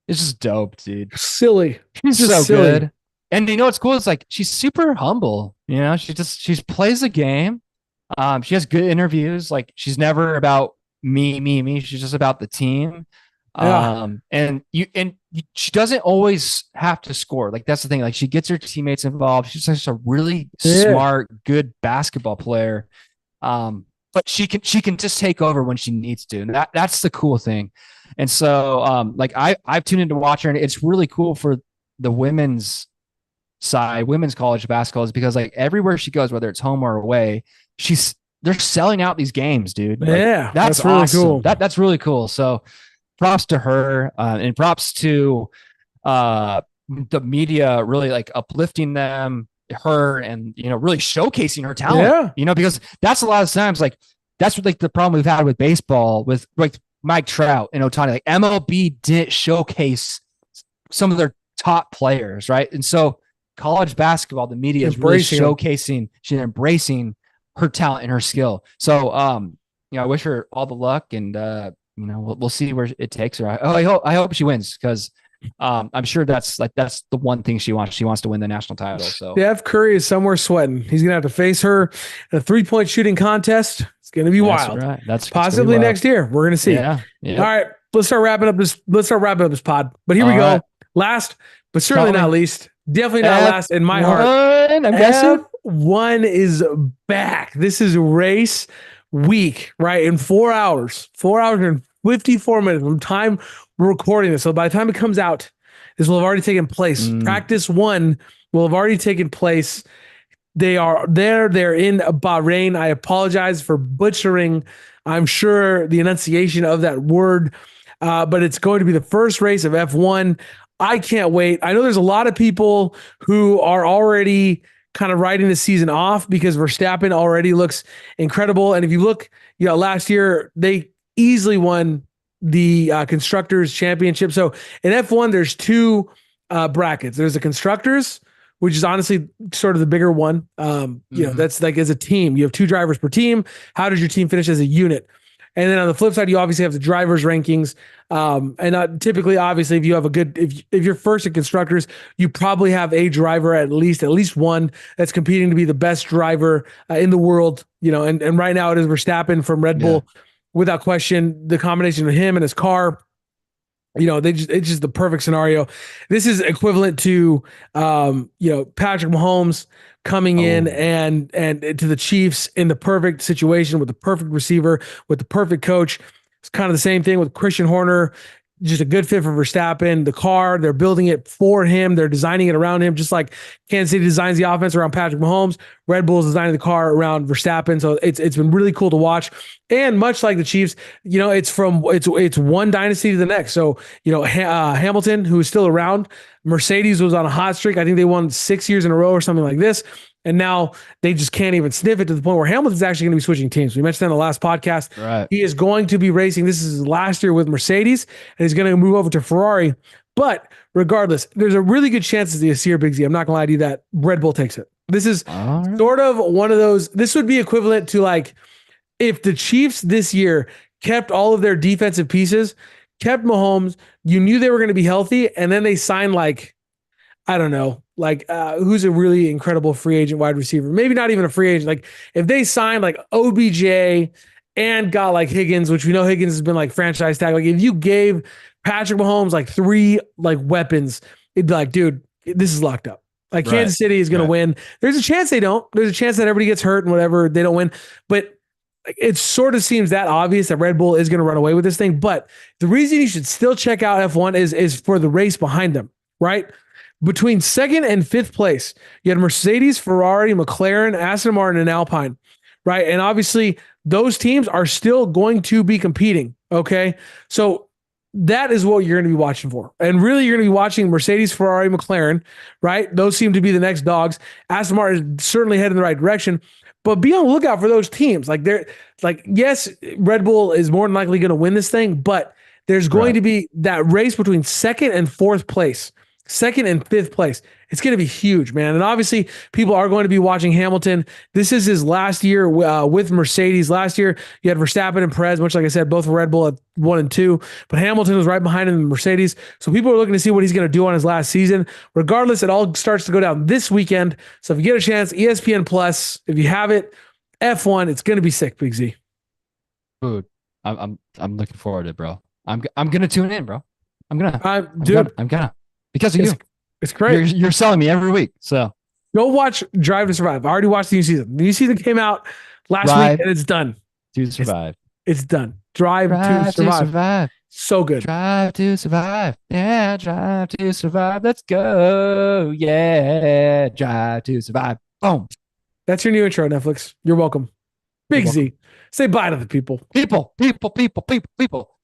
Speaker 1: It's just dope, dude.
Speaker 2: Silly.
Speaker 1: She's just so silly. Good. And what's cool is like she's super humble. She plays the game. She has good interviews. Like she's never about me. She's just about the team.
Speaker 2: Yeah.
Speaker 1: And she doesn't always have to score. Like that's the thing. Like she gets her teammates involved. She's just a really smart, good basketball player. But she can just take over when she needs to. And that's the cool thing. And so, like I've tuned in to watch her, and it's really cool for the women's side, women's college basketball, is because like everywhere she goes, whether it's home or away, she's they're selling out these games, dude. Like
Speaker 2: Yeah,
Speaker 1: that's
Speaker 2: that's really
Speaker 1: awesome.
Speaker 2: cool.
Speaker 1: That's really cool. So props to her, and props to uh the media really like uplifting them, her, and really showcasing her talent.
Speaker 2: Yeah.
Speaker 1: Because that's a lot of times like that's what like the problem we've had with baseball with like Mike Trout and Otani. Like MLB didn't showcase some of their top players, right? And so college basketball, the media is really
Speaker 2: Embracing 'em.
Speaker 1: showcasing, she's embracing her talent and her skill. So I wish her all the luck, and we'll see where it takes her. I hope she wins, because I'm sure that's the one thing she wants. She wants to win the national title. So
Speaker 2: Steph Curry is somewhere sweating. He's gonna have to face her in a 3-point shooting contest. It's gonna be wild.
Speaker 1: Right. That's
Speaker 2: Possibly next year. We're gonna see.
Speaker 1: Yeah.
Speaker 2: All right, let's start wrapping up this pod. But here we
Speaker 1: All
Speaker 2: go.
Speaker 1: right.
Speaker 2: Last, but certainly not least. Definitely not last in my heart.
Speaker 1: I'm guessing.
Speaker 2: F1 is back. This is race week, right? In 4 hours, 4 hours and 54 minutes from time we're recording this. So by the time it comes out, this will have already taken place. Practice 1 will have already taken place. They are there. They're in Bahrain. I apologize for butchering, I'm sure, the enunciation of that word, but it's going to be the first race of F1. I can't wait. I know there's a lot of people who are already kind of writing the season off because Verstappen already looks incredible. And if you look, last year they easily won the Constructors Championship. So in F1, there's 2 brackets. There's the Constructors, which is honestly sort of the bigger one. That's like as a team, you have 2 drivers per team. How does your team finish as a unit? And then on the flip side, you obviously have the drivers' rankings. And typically, obviously, if you have if you're first in constructors, you probably have a driver at least one that's competing to be the best driver in the world. And right now it is Verstappen from Red Bull, without question. The combination of him and his car, it's just the perfect scenario. This is equivalent to, Patrick Mahomes coming in and to the Chiefs in the perfect situation with the perfect receiver, with the perfect coach. It's kind of the same thing with Christian Horner. Just a good fit for Verstappen. The car, they're building it for him. They're designing it around him, just like Kansas City designs the offense around Patrick Mahomes. Red Bull is designing the car around Verstappen. So it's been really cool to watch. And much like the Chiefs, it's one dynasty to the next. So Hamilton, who is still around, Mercedes was on a hot streak. I think they won 6 years in a row or something like this. And now they just can't even sniff it, to the point where Hamilton's actually going to be switching teams. We mentioned that in the last podcast.
Speaker 1: Right.
Speaker 2: He is going to be racing. This is his last year with Mercedes, and he's going to move over to Ferrari. But regardless, there's a really good chance this year, Big Z, I'm not going to lie to you, that Red Bull takes it. This is sort of one of those. This would be equivalent to like if the Chiefs this year kept all of their defensive pieces, kept Mahomes, you knew they were going to be healthy, and then they signed I don't know, who's a really incredible free agent wide receiver? Maybe not even a free agent. Like if they signed OBJ and got Higgins, which we know Higgins has been franchise tag. If you gave Patrick Mahomes 3 weapons, it'd be dude, this is locked up. Kansas City is going to win. There's a chance they don't. There's a chance that everybody gets hurt and whatever, they don't win. But it sort of seems that obvious that Red Bull is going to run away with this thing. But the reason you should still check out F1 is for the race behind them, right? Between 2nd and 5th place, you had Mercedes, Ferrari, McLaren, Aston Martin, and Alpine, right? And obviously, those teams are still going to be competing, okay? So that is what you're going to be watching for. And really, you're going to be watching Mercedes, Ferrari, McLaren, right? Those seem to be the next dogs. Aston Martin is certainly heading in the right direction, but be on the lookout for those teams. Yes, Red Bull is more than likely going to win this thing, but there's going to be that race between 2nd and 4th place. 2nd and 5th place. It's going to be huge, man. And obviously, people are going to be watching Hamilton. This is his last year with Mercedes. Last year, you had Verstappen and Perez, much like I said, both Red Bull at 1 and 2. But Hamilton was right behind him in Mercedes. So people are looking to see what he's going to do on his last season. Regardless, it all starts to go down this weekend. So if you get a chance, ESPN Plus, if you have it, F1, it's going to be sick, Big Z.
Speaker 1: Dude, I'm looking forward to it, bro. I'm gonna tune in, bro. I'm gonna. Because of you.
Speaker 2: It's great.
Speaker 1: You're selling me every week. So
Speaker 2: go watch Drive to Survive. I already watched the new season. The new season came out last week and it's done.
Speaker 1: To survive.
Speaker 2: It's done. Drive to Survive. So good.
Speaker 1: Drive to survive. Yeah, drive to survive. Let's go. Yeah, drive to survive. Boom.
Speaker 2: That's your new intro, Netflix. You're welcome.
Speaker 1: You're
Speaker 2: Big
Speaker 1: welcome.
Speaker 2: Z. Say bye to the people.
Speaker 1: People.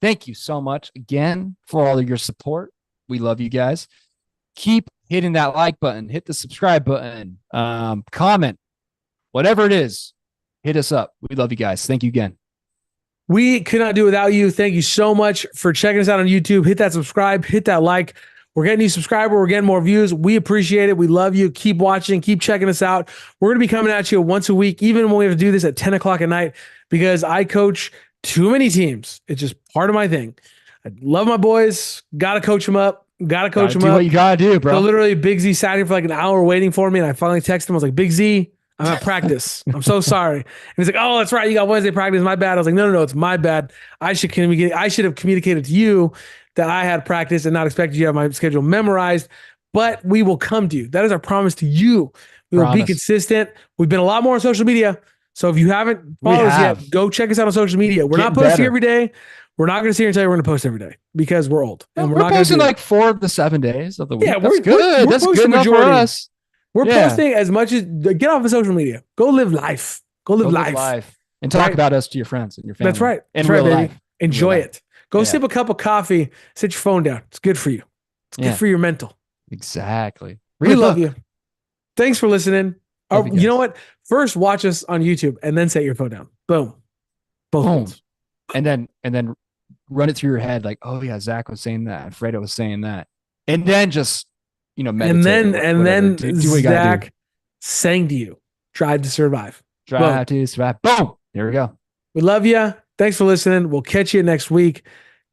Speaker 1: Thank you so much again for all of your support. We love you guys. Keep hitting that like button, hit the subscribe button, comment, whatever it is, hit us up. We love you guys. Thank you again.
Speaker 2: We could not do without you. Thank you so much for checking us out on YouTube. Hit that subscribe, hit that like. We're getting new subscriber. We're getting more views. We appreciate it. We love you. Keep watching. Keep checking us out. We're going to be coming at you once a week, even when we have to do this at 10 o'clock at night, because I coach too many teams. It's just part of my thing. I love my boys. Got to coach them up. Got to coach them
Speaker 1: Do
Speaker 2: up.
Speaker 1: what you got to do, bro.
Speaker 2: So literally, Big Z sat here for like an hour waiting for me, and I finally texted him. I was like, Big Z, I'm at practice. I'm so sorry. And he's like, oh, that's right. You got Wednesday practice. My bad. I was like, no, it's my bad. I should have communicated to you that I had practice and not expected you to have my schedule memorized, but we will come to you. That is our promise to you. We will be consistent. We've been a lot more on social media. So if you haven't followed us yet, go check us out on social media. We're not posting every day. We're not going to sit here and tell you we're going to post every day because we're old. And
Speaker 1: we're not posting like 4 of the 7 days of the week.
Speaker 2: Yeah,
Speaker 1: that's good. That's good enough for us.
Speaker 2: We're posting as much as get off of social media. Go live life. Go live life.
Speaker 1: And talk about us to your friends and your family.
Speaker 2: That's right.
Speaker 1: In real
Speaker 2: baby.
Speaker 1: life.
Speaker 2: Enjoy it. Go sip a cup of coffee. Sit your phone down. It's good for you. It's good for your mental.
Speaker 1: Exactly.
Speaker 2: We love you. Thanks for listening. You know what? First, watch us on YouTube and then set your phone down. Boom. Boom.
Speaker 1: And then run it through your head like, oh yeah, Zach was saying that, Fredo was saying that, and then just meditate.
Speaker 2: And then Zach sang to you, "Drive to Survive."
Speaker 1: Drive to survive. Boom. There we go.
Speaker 2: We love you. Thanks for listening. We'll catch you next week.